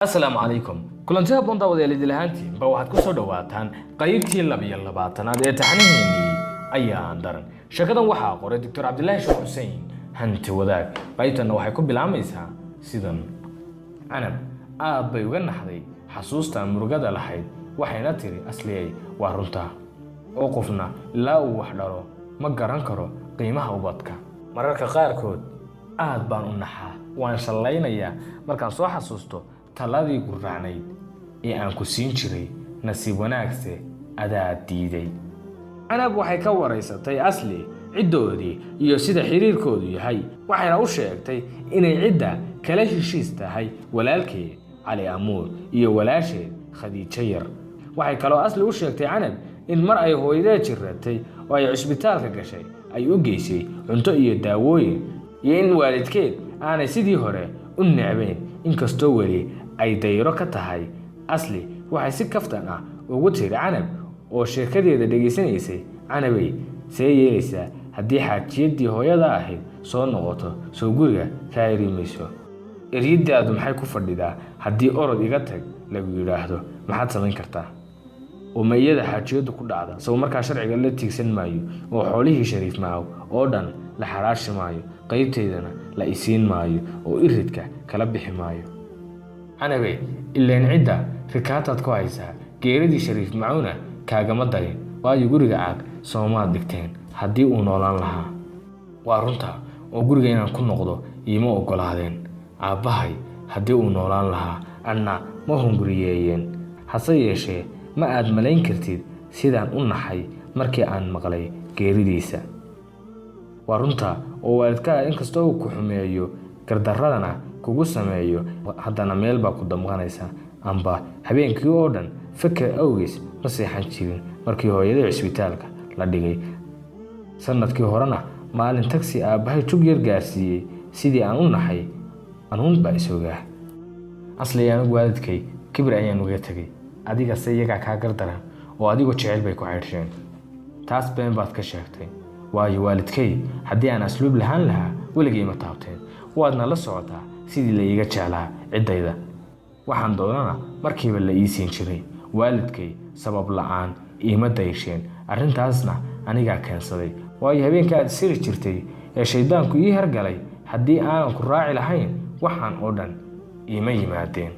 السلام عليكم كلنتي هبون داوديال ilahaantii ba waxaad ku soo dhawaataan qaybtii 22aad ee taxaniinii ayaan daran shakadan waxa qoray Dr. Cabdilaahi Sheekh Xuseen hanti wadaag qaybtana waxay ku bilaamaysaa sidan anab aad bay uga naxday xasuusta murugada lahayd waxayna tiri asliyay waa runta oo qofna la uu wax dharo ma garan karo qiimaha ubadka mararka qaarkood aad baan u naxaa waan shalaynayaa markaan soo xasuusto taladii gurracnayd ee aan ku siin jiray nasiib wanaagse adaa diiday anab waxay ka waraysatay asli cidoodii iyo sida xiriirkoodu yahay waxayna u sheegtay inay cidda kala heshiis tahay walaalkeed cali amuur iyo walaasheed khadiijo yar waxay kaloo asli u sheegtay anab in mar ay hooyadeed jiratay oo ay cisbitaalka gashay ay u geysay cunto iyo daawooyin iyo in waalidkeed aanay sidii hore u necbayn inkastoo weli ay dayro ka tahay asli waxay si kaftan ah ugu tiri anab oo sheekadeeda dhageysanaysay anabay see yeelaysaa haddii xaajiyadii hooyada ahayd soo noqoto soo guriga ka erimayso eridaadu maxay ku fadhidaa haddii orod iga tag lagu yiraahdo maxaad samayn kartaa uma iyada xaajiyadu ku dhacda soo markaa sharciga la tiigsan maayo oo xoolihii shariif maaw oo dhan la xaraashi maayo qaybteedana la isiin maayo oo iridka kala bixi maayo anabay ileen cidda rikaataad ku haysaa geeridii shariif macuuna kaagama darin waayo guriga caag soomaad dhigteen haddii uu noolaan lahaa waa runta oo guriga inaan ku noqdo iima ogolaadeen aabbahay haddii uu noolaan lahaa anna ma hunguriyeeyeen hase yeeshee ma aad malayn kartid sidaan u naxay markii aan maqlay geeridiisa waa runta oo waalidkaa inkastoo uu ku xumeeyo gardaradana kugu sameeyo haddana meel baa ku damqanaysa amba habeenkii oo dhan fikir awgees ma seexan jirin markii hooyada cisbitaalka la dhigay sanadkii horena maalin taxi aabbahay jug yar gaarsiiyey sidii aan u naxay anuun baa isogaa asli anigu waalidkay kibir ayaan uga tegay adiga se iyagaa kaa gardaran oo adigoo jecel bay ku xidhsheen taas been baad ka sheegtay waayo waalidkay haddii aan asluub lahaan lahaa weligay ma taabteen waadna la socotaa sidii la iiga jeclaa ciddayda waxaan doonana markiiba la ii siin jiray waalidkay sabab la'aan iima daysheen arrintaasna anigaa keensaday waayo habeenka aad siri jirtay ee shaydaanku ii hergalay haddii aanan ku raaci lahayn waxaan oo dhan iima yimaadeen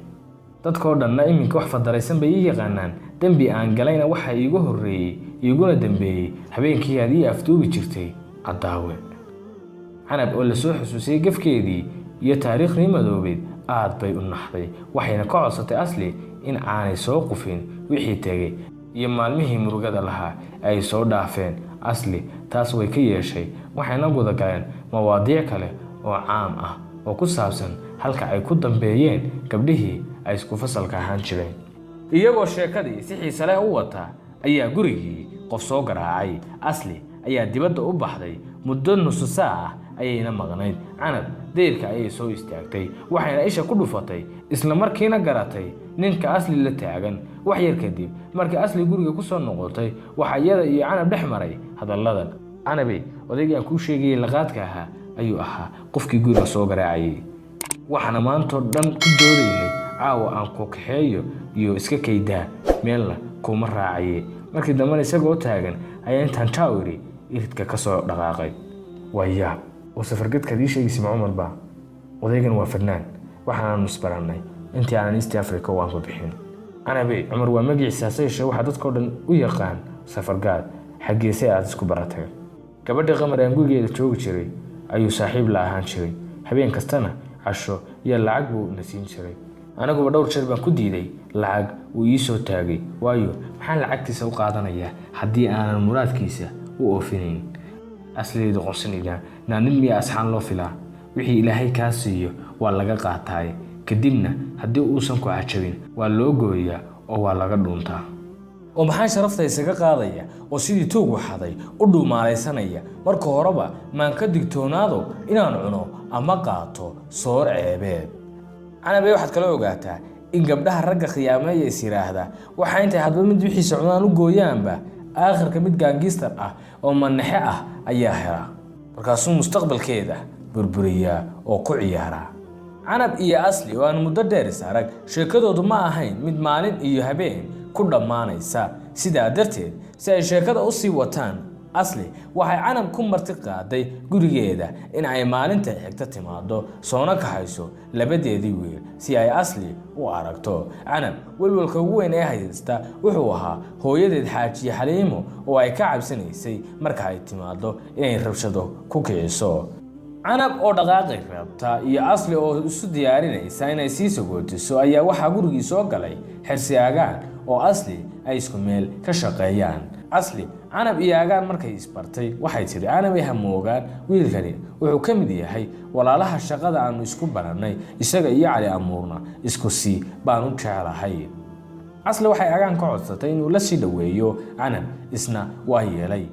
dadkoo dhanna iminka wax fadaraysan bay ii yaqaanaan dembi aan galayna waxa iigu horreeyey iiguna dambeeyey habeenkii aad ii afduubi jirtay caddaawe canab oo la soo xusuusiyey gafkeedii iyo taariikhdii madoobeed aad bay u naxday waxayna ka codsatay asli in aanay soo qufin wixii tegay iyo maalmihii murugada lahaa ay soo dhaafeen asli taas way ka yeeshay waxayna gudagaleen mawaadiic kale oo caam ah oo ku saabsan halka ay ku dambeeyeen gabdhihii ay isku fasalka ahaan jireen iyagoo sheekadii si xiise leh u wata ayaa gurigii qof soo garaacay asli ayaa dibadda u baxday muddo nusu saac ah ayayna maqnayd canab deyrka ayay soo istaagtay waxayna isha ku dhufatay isla markiina garatay ninka asli la taagan wax yar kadib markii asli guriga ku soo noqotay waxa iyada iyo canab dhex maray hadalladan canabay odaygii aan kuu sheegayay laqaadka ahaa ayuu ahaa qofkii guriga soo garaacayay waxaana maantoo dhan ku doodayay caawa aan ku kaxeeyo iyo iska kaydaa meelna kuma raacaye markii dambena isagoo taagan ayaa intaan jaawiri iridka ka soo dhaqaaqay waayaa oo safargadkaad ii sheegaysa Cumar baa odaygan waa fannaan waxaan nusbarannay intii aan East Africa waan ku bixin anabay Cumar waa magaciisa sayesha waxa dadkoo dhan u yaqaan safargaad xageesay aad isku baratay gabadha qamar aan gurigeeda joogi jiray ayuu saaxiib la ahaan jiray habeen kastana casho iyo lacag buu nasiin jiray anagu dhowr jeer baan ku diiday lacag uu ii soo taagay waayo maxaan lacagtiisa u qaadanayaa haddii aanan muraadkiisa u oofinayn asliyeedu qonsanayna naanin miya asxaan loo filaa wixii ilaahay kaa siiyo waa laga qaataay kadibna haddii uusan ku cajabin waa loo gooyaa oo waa laga dhuuntaa oo maxaan sharafta isaga qaadaya oo sidii tuug waxaday u dhuumaalaysanaya marka horeba maan ka digtoonaado inaan cuno ama qaato soor ceebeed anabay waxaad kala ogaataa in gabdhaha ragga khiyaameeya is yiraahda waxa intay hadba mid wixiisa cunaan u gooyaanba aakhirka mid gaangistar ah oo manaxe ah ayaa hela markaasuu mustaqbalkeeda burburiyaa oo ku ciyaara canab iyo asli oo aan muddo dheer is arag sheekadoodu ma ahayn mid maalin iyo habeen ku dhammaanaysa. sidaa darteed si ay sheekada u sii wataan, asli waxay canab ku marti qaaday gurigeeda in ay maalinta xigta timaado soona kaxayso labadeedii wiil si ay asli u aragto. canab walwalka ugu weyn ee haysta wuxuu ahaa hooyadeed xaajiye xaliimo oo ay ka cabsanaysay marka ay timaado inay rabshado ku kiciso. canab oo dhaqaaqi rabta iyo asli oo isu diyaarinaysa inay sii sagootiso ayaa waxaa gurigii soo galay xirsi Agaan oo asli ay isku meel ka shaqeeyaan. asli canab iyo Agaan markay isbartay waxay tiri canab ha moogaan, wiilkani wuxuu ka mid yahay walaalaha shaqada aanu isku baranay, isaga iyo Cali Amuurna isku sii baan u jecelahay. asli waxay Agaan ka codsatay inuu la sii dhaweeyo canab, isna waa yeelay.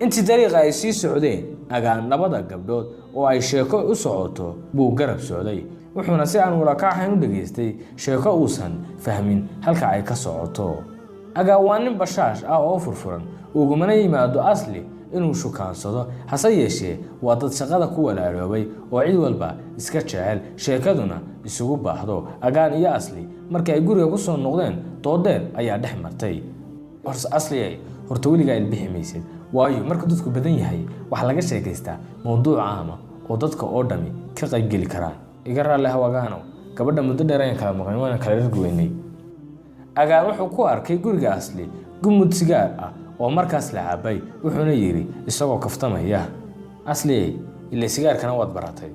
intii dariiqa ay sii socdeen, Agaan labada gabdhood oo ay sheeko u socoto buu garab socday, wuxuuna si aan wada kaaxayn u dhageystay sheeko uusan fahmin halka ay ka socoto. Agaan waa nin bashaash ah oo furfuran, ugumana yimaado asli inuu shukaansado, hase yeeshee waa dad shaqada ku walaaloobay oo cid walba iska jecel, sheekaduna isugu baahdo. Agaan iyo asli markii ay guriga ku soo noqdeen, doodeer ayaa dhex martay. asli horta weligaa ilbixi maysid, waayo marka dadku badan yahay waxa laga sheekaystaa mowduuc caam ah oo dadka oo dhami ka qayb geli karaan. iga raalli ah Agaano, gabadha muddo dheer ayaan kala maqnay, waan kala rargoynay. Agaan wuxuu ku arkay guriga asli gumud sigaar ah oo markaas la cabay, wuxuuna yiri isagoo kaftamaya, asli ilaa sigaarkana waad baratay.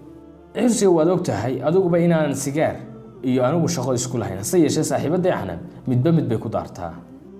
xirsi waad ogtahay adiguba inaan sigaar iyo anigu shaqo isku lahayn, hase yeeshee saaxiibada canab midba mid bay ku daartaa.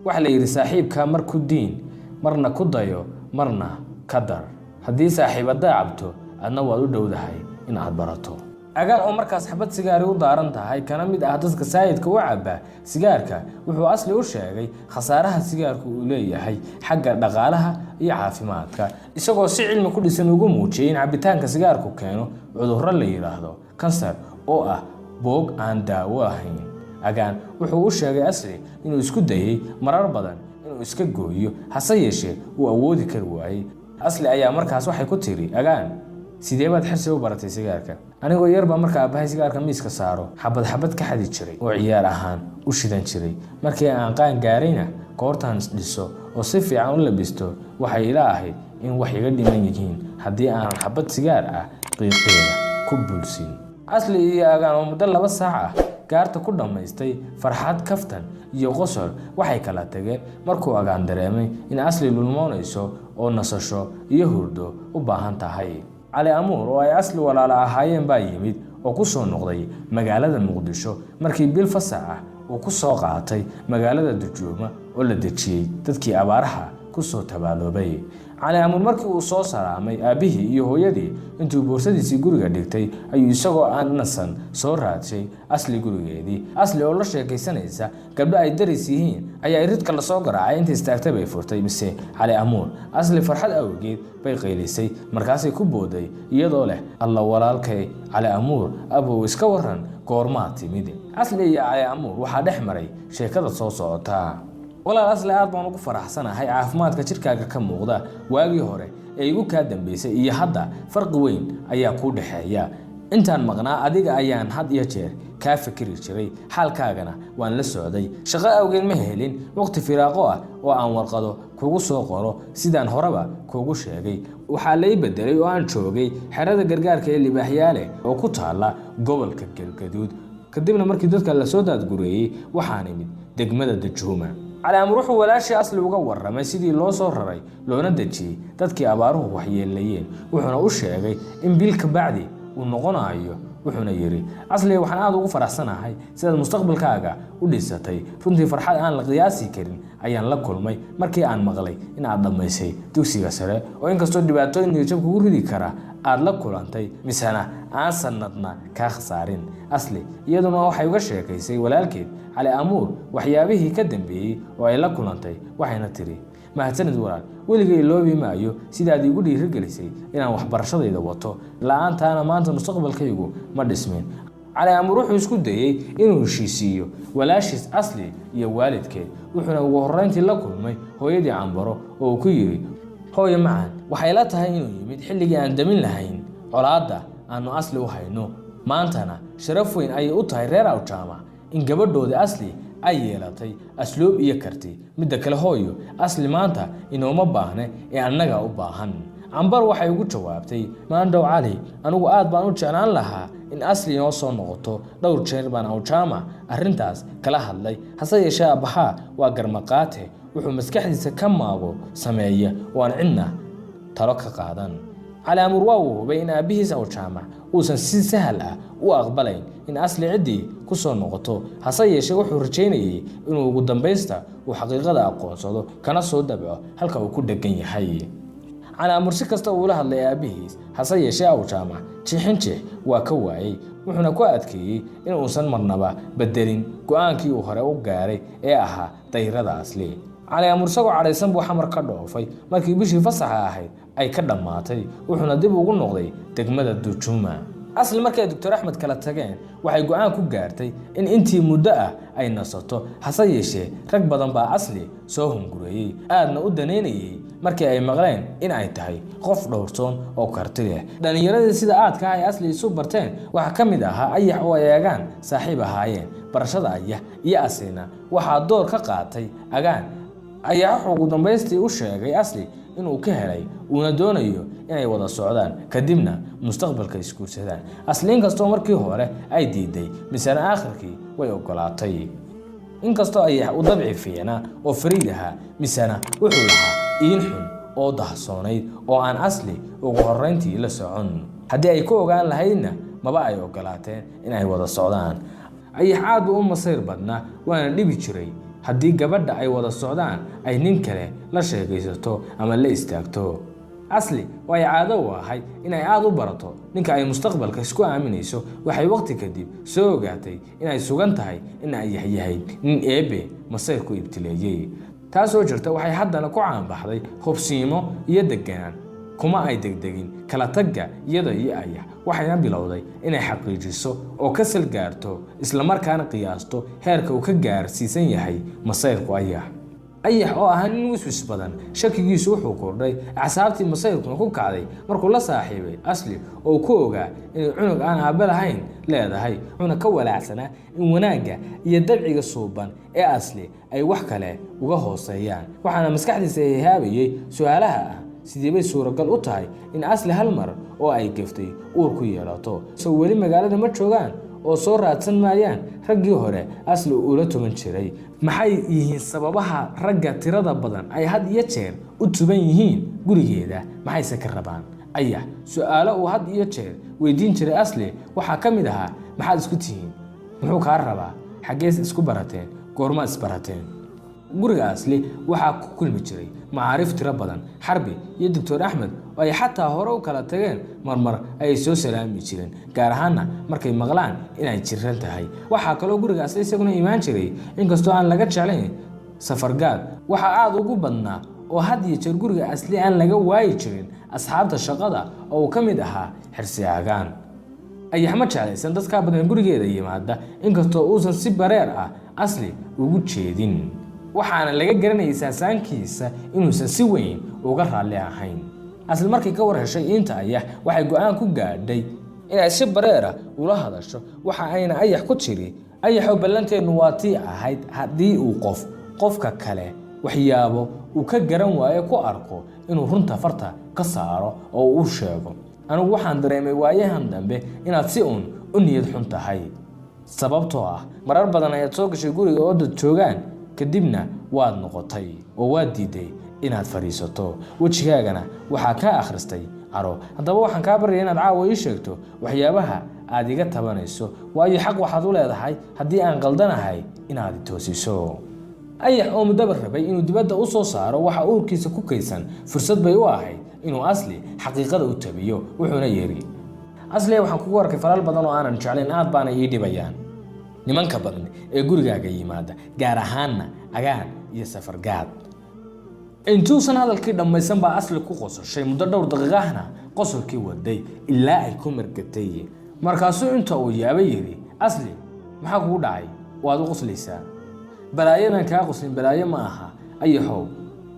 waxa la yiri saaxiibka mar ku diin, marna ku dayo, marna ka dar. haddii saaxiibada cabto adna waad u dhowdahay in aad barato. Agaan oo markaas xabad sigaar u daaran tahay kana mid ah dadka saayidka u caba sigaarka, wuxuu asli u sheegay khasaaraha sigaarku uu leeyahay xagga dhaqaalaha iyo caafimaadka, isagoo si cilmi ku dhisan ugu muujiyay in cabitaanka sigaarku keeno cudurro la yiraahdo kansar oo ah boog aan daawo ahayn. Agaan wuxuu u sheegay asli inuu isku dayay marar badan inuu iska gooyo, hase yeeshee uu awoodi kari waayay. asli ayaa markaas waxay ku tiri Agaan, sidee baad xirsi u baratay sigaarka? anigoo yarba marka aabbahay sigaarka miiska saaro xabad ka xadi jiray oo ciyaar ahaan u shidan jiray. markii aan qaan gaarayna koortaan dhiso oo si fiican u labisto, waxay ila ahayd in wax iga dhiman yihiin haddii aan xabad sigaar ah qiiqeeda ku bulsin. asli iyo Agaan oo muddo 2 saac ah gaarta ku dhamaystay farxad, kaftan iyo qosol, waxay kala tageen markuu Agaan dareemay in asli lulmoonayso oo nasasho iyo hurdo u baahan tahay. Cali Amuur oo ay asli walaala ahaayeen baa yimid oo ku soo noqday magaalada Muqdisho markii bil fasax ah uu ku soo qaatay magaalada Dujuuma oo la dejiyay dadkii abaaraha ku soo tabaaloobay. Cali Amuur markii uu soo salaamay aabihii iyo hooyadii intuu boorsadiisii guriga dhigtay, ayuu isagoo aan nasan soo raadshay asli gurigeedii. asli oo la sheekaysanaysa gabdho ay daris yihiin ayaa iridka la soo garaacay, intii istaagtay bay furtay mise Cali Amuur. asli farxad awgeed bay qaylisay, markaasay ku booday iyadoo leh alla walaalkay Cali Amuur, abow iska waran goormaa timid. asli iyo Cali Amuur waxaa dhex maray sheekada soo socota. walaal asli aad baan ugu faraxsanahay caafimaadka jirkaaga ka muuqda waagii hore ee igu ka dambeysay iyo hadda farqi weyn ayaa ku dhaxeeya. intaan maqnaa adiga ayaan had iyo jeer ka fikiri jiray, xaalkaagana waan la socday. shaqo awgeed ma helin waqti firaaqo ah oo aan warqado kugu soo qoro, sidaan horeba kugu sheegay. waxaa la bedelay oo aan joogay xerada gargaarka ee Libaaxyaale oo ku taala gobolka Galgaduud. kadibna markii dadka la soo daadgureeyay waxaan imid degmada Dujuuma. Cali Amuur wuxuu walaashii asli uga warramay sidii loo soo raray loona dejiyay dadkii abaaruhu waxyeelayeen, wuxuuna u sheegay in bil ka bacdi uu noqonayo. wuxuuna yiri asli waxaan aad ugu faraxsanahay sidaad mustaqbalkaaga u dhisatay, runtii farxad aan la qiyaasi karin ayaan la kulmay markii aan maqlay in aad dhamaysay dugsiga sare, oo inkastoo dhibaatooyin iyo jab kugu ridi kara aad la kulantay, misana aan sanadna ka khasaarin. asli iyaduna waxay uga sheekaysay walaalkeed Cali Amuur waxyaabihii ka dambeeyay oo ay la kulantay, waxayna tiri mahadsanid walaal, weligay loobi maayo sidaad igu dhiirigelisay inaan waxbarashadayda wato, la'aantaana maanta mustaqbalkaygu ma dhismin. Cali Amuur wuxuu isku dayay inuu heshiisiyo walaashiis asli iyo waalidkeed, wuxuuna ugu horreyntii la kulmay hooyadii Cambaro oo ku yiri hooyo macaan, waxay la tahay inuu yimid xilligii aan damin lahayn colaadda aanu asli u hayno. maantana sharaf weyn ayay u tahay reer Awjaama in gabadhoodii Asli ay yeelatay asluub iyo karti. midda kale hooyo, Asli maanta inooma baahne ee annaga u baahan. Cambar waxay ugu jawaabtay, maandhow Cali, anigu aad baan u jeclaan lahaa in Asli inoo soo noqoto. dhowr jeer baan Awjaama arrintaas kala hadlay, hase yeeshee aabbahaa waa garmaqaate, wuxuu maskaxdiisa ka maago sameeya oo aan cidna talo ka qaadan. Cali Amur waa uu hubay in aabbihiis Awjaama uusan si sahal ah u aqbalayn in Asli ciddii ku soo noqoto, hase yeeshee wuxuu rajaynayay inuu ugu dambaysta uu xaqiiqada aqoonsado kana soo dabco halka uu ku dhegan yahay. Cali Amur si kasta uu la hadlay aabbihiis, hase yeeshee Awjaama jixinjix waa ka waayay, wuxuuna ku adkeeyay in uusan marnaba bedelin go'aankii uu hore u gaaray ee ahaa dayrada Asli. Cali Amur isagoo cadhaysan buu xamar ka dhoofay markii bishii fasaxa ahayd ay ka dhammaatay, wuxuuna dib ugu noqday degmada Dujuma. Asli markay Dr. Axmed kala tageen waxay go'aan ku gaartay in intii muddo ah ay nasato, hase yeeshee rag badan baa Asli soo hungureeyay, aadna u daneynayay markii ay maqleen in ay tahay qof dhowrsoon oo karti leh. dhalinyaradii sida aadka ay Asli isu barteen waxa ka mid ahaa Ayax oo ay Agaan saaxiib ahaayeen. barashada Ayax iyo Aslina waxaa door ka qaatay Agaan. Ayax ugu dambaystii u sheegay Asli inuu ka helay uuna doonayo inay wada socdaan kadibna mustaqbalka isguursadaan. Asli inkastoo markii hore ay diiday, misana aakhirkii way ogolaatay. inkastoo Ayax u dabci fiicnaa oo fariid ahaa, misana wuxuu lahaa iin xun oo dahsoonayd oo aan Asli ugu horreyntii la socon. haddii ay ku ogaan lahaydna maba ay ogolaateen in ay wada socdaan. Ayax aad u masayr badnaa waana dhibi jiray haddii gabadha ay wada socdaan ay nin kale la sheekaysato ama la istaagto. Asli way caado u ahay inay aad u barato ninka ay mustaqbalka isku aaminayso. waxay waqti kadib soo ogaatay inay sugan tahay in ay yahay nin eebe masayr ku ibtileeyay. taasoo jirta waxay haddana ku caanbaxday hubsiimo iyo deganaan, kuma ay degdegin kala tagga iyada iyo Ayax. waxayna bilowday inay xaqiijiso oo ka sal gaarto isla markaana qiyaasto heerka uu ka gaarsiisan yahay masayrku Ayax. Ayax oo ahaa nin wiswis badan, shakigiisu wuxuu kordhay, axsaabtii masayrkuna ku kacday markuu la saaxiibay Asli oo ku ogaa inay cunug aan aabbe lahayn leedahay. wuxuuna ka walaacsanaa in wanaagga iyo dabciga suuban ee Asli ay wax kale uga hooseeyaan. waxaana maskaxdiisa ihaabayay su'aalaha ah, sidee bay suuragal u tahay in Asli hal mar oo ay gaftay uur ku yeelato? soo weli magaalada ma joogaan oo soo raadsan maayaan raggii hore Asli ula tuman jiray? maxay yihiin sababaha ragga tirada badan ay had iyo jeer u tuban yihiin gurigeeda? maxayse ka rabaan? Ayax su'aalo uu had iyo jeer weydiin jiray Asli waxaa ka mid ahaa, maxaad isku tihiin? muxuu kaa rabaa? xaggees isku barateen? goorma isbarateen? guriga Asli waxaa ku kulmi jiray macaarif tiro badan. Xarbi iyo Dr. Axmed oo ay xataa hore u kala tageen marmar ay soo salaami jireen, gaar ahaanna markay maqlaan inay jiran tahay. waxaa kaloo guriga Asli isaguna imaan jiray, inkastoo aan laga jeclayn, safargaad. waxaa aad ugu badnaa oo had iyo jeer guriga Asli aan laga waayi jirin asxaabta shaqada oo uu ka mid ahaa Xirsi Agaan. Ayax ma jeclaysan dadka badan gurigeeda yimaada, inkastoo uusan si bareer ah Asli ugu jeedin. waxaana laga garanayay saasaankiisa inuusan si weyn uga raalli ahayn. Asli markii ka war heshay inta Ayax waxay go'aan ku gaadhay inay si bareera ula hadasho. waxa ayna Ayax ku tiri, Ayaxoo ballanteenu waa tii ahayd haddii uu qofka kale waxyaabo uu ka garan waayo ku arko inuu runta farta ka saaro oo uu sheego. anigu waxaan dareemay waayahan dambe inaad si u niyad xun tahay, sababtoo ah marar badan ayaad soo gashay guriga oo dad joogaan, kadibna waad noqotay oo waad diiday inaad fariisato. wejigaagana waxaa ka akhristay caro. haddaba waxaan kaa baryay inaad caawa ii sheegto waxyaabaha aad iga tabanayso, waayo xaq waxaad u leedahay haddii aan qaldanahay inaad i toosiso. Ayax oo muddo rabay inuu dibadda u soo saaro waxa uurkiisa ku kaysan, fursad bay u ahayd inuu Asli xaqiiqada u tabiyo. wuxuuna yiri, Asli waxaan kugu arkay falal badan oo aanan jeclayn, aad baana ii dhibayaan. nimanka badan ee gurigaaga yimaada, gaar ahaanna Agaan iyo safargaad. intuusan hadalkii dhammaysan baa Asli ku qososhay. muddo dhowr daqiiqahna qosolkii waday ilaa ay ku margatay. markaasuu inta uu yaabay yiri, Asli maxaa kugu dhacay? waad u qoslaysaa. balaayadan kaa qoslin balaayo ma aha. Ayaxow,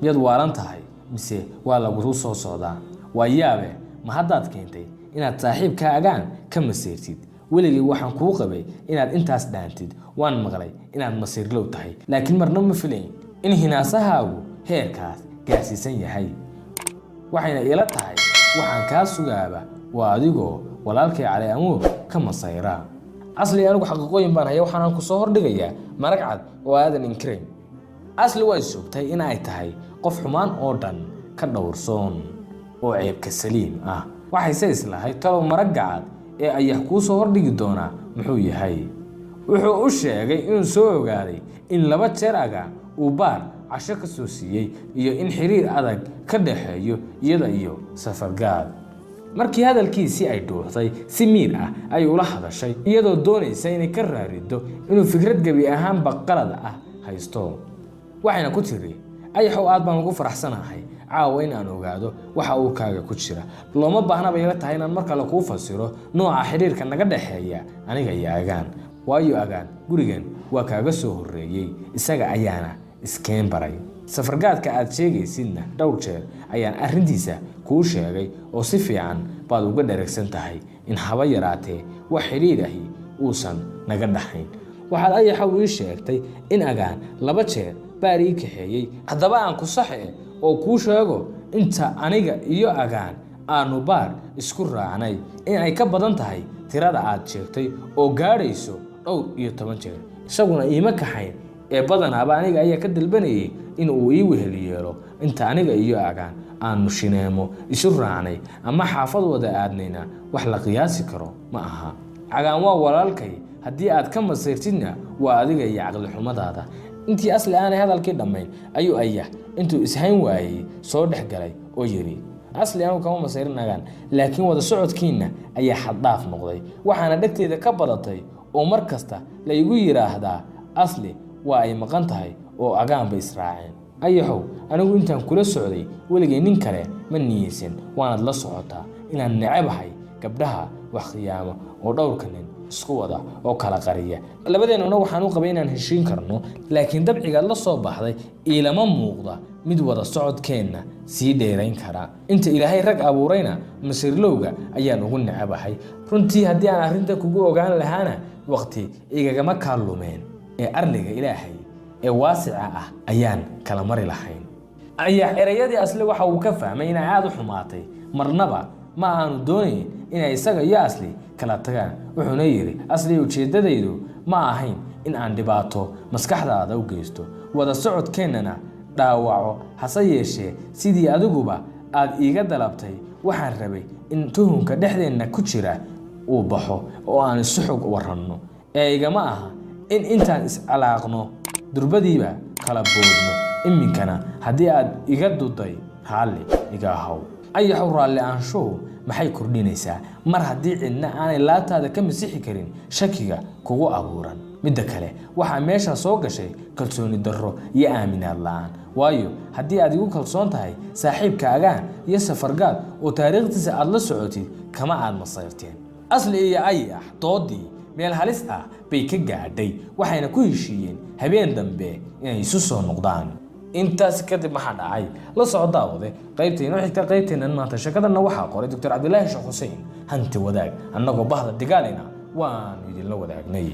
miyaad waalan tahay mise waa lagu soo socdaa? waa yaabe, ma haddaad keentay inaad saaxiibka Agaan ka maseertid? weligay waxaan kuu qabay inaad intaas dhaantid waan maqlay inaad masiirlow tahay laakiin marna ma filayn in hinaasahaagu heerkaas gaarsiisan yahay waxayna ila tahay waxaan kaa sugaaba waa adigoo walaalkay Cali Amuur ka masayra asli anigu xaqiiqooyin baan haya waxaan ku soo hordhigayaa marag cad oo aadan inkirayn asli way sugtay in ay tahay qof xumaan oo dhan ka dhowrsoon oo ceebka saliim ah waxay islahay talo marag cad ee ayax ku soo hordhigi doona muxuu yahay wuxuu u sheegay inuu soo ogaaday in laba jeer aga uu baar casho ka soo siiyay iyo in xiriir adag ka dhaxeeyo iyada iyo Safargaad markii hadalkiisii ay dhuuxday si miir ah ay ula hadashay iyadoo doonaysa inay ka raarido inuu fikrad gabi ahaan baqalad ah haysto waxayna ku tiri ayaxow aad baan ugu faraxsanahay caawa in aan ogaado waxa uu kaaga ku jira looma baahna bay ila tahay inaan marka la kuu fasiro nooca xiriirka naga dhaxeeya aniga iyo Agaan waayo Agaan gurigan waa kaaga soo horeeyay isaga ayaana iskeen baray Safargaadka aad sheegaysidna dhowr jeer ayaan arrintiisa kuu sheegay oo si fiican baad uga dheregsan tahay in haba yaraatee wax xiriir ahi uusan naga dhaxayn waxaad ayaxow ii sheegtay in Agaan laba jeer baari kaxeeyay haddaba aan ku saxee oo kuu sheego inta aniga iyo Agaan aanu baar isku raacnay in ay ka badan tahay tirada aad sheegtay oo gaarayso 12 jeer isaguna iima kaxayn ee badanaaba aniga ayaa ka dalbanayay in uu ii wehel yeelo inta aniga iyo Agaan aanu shineemo isu raacnay ama xaafad wada aadnayna wax la qiyaasi karo ma aha Agaan waa walaalkay haddii aad ka masayrtidna waa adiga iyo caqli xumadaada intii asli aan hadalkii dhamayn ayuu ayax intuu ishayn waayay soo dhexgalay oo yiri asli aan kama masayrin Agaan laakiin wada socodkiina ayaa xad dhaaf noqday waxaana dhagteeda ka badatay oo mar kasta la igu yiraahdaa asli waa ay maqan tahay oo Agaan bay israaceen ayaxow anigu intaan kula socday weligay nin kale ma niyeysan waanad la socotaa inaan nacabahay gabdhaha wax qiyaamo oo dhowrka nin isku wada oo kala qariya labadeennuna waxaan u qabay inaan heshiin karno laakiin dabciga la soo baxday ilama muuqda mid wada socodkeena sii dheerayn kara inta Ilaahay rag abuurayna masirlowga ayaan ugu nacabahay runtii haddii aan arrinta kugu ogaan lahaana waqti igagama kaalumeen ee arliga Ilaahay ee waasica ah ayaan kala mari lahayn ayax erayadii asli waxa uu ka fahmay in aad u xumaatay marnaba ma aanu doonayn in isaga iyo asli kala tagaan wuxuuna yiri asli ujeedadaydu ma ahayn in aan dhibaato maskaxdaada u geysto wada socodkeenana dhaawaco hase yeeshee sidii adiguba aad iiga dalabtay waxaan rabay in tuhunka dhexdeena ku jira uu baxo oo aan isu xog waranno ee igama aha in intaan is alaaqno durbadiiba kala boodno iminkana haddii aad iga duday haalli iga haw ayaxow raalli aanshuhu maxay kordhinaysaa mar haddii cidna aanay laataada ka masixi karin shakiga kugu abuuran midda kale waxaa meesha soo gashay kalsooni darro iyo aaminaad la'aan waayo haddii aad igu kalsoon tahay saaxiibka Agaan iyo Safargaad oo taariikhdiisa aad la socotid kama aad masayrteen asli iyo ayax doodii meel halis ah bay ka gaadhay waxayna ku heshiiyeen habeen dambe inay isu soo noqdaan intaas kadib maxaa dhacay la socdaawade qaybteena xigta qaybteena maanta shakadana waxa qoray Dr. Cabdilaahi Sheekh Xuseen hanti wadaag annagoo bahda digaalina waan idin la wadaagnay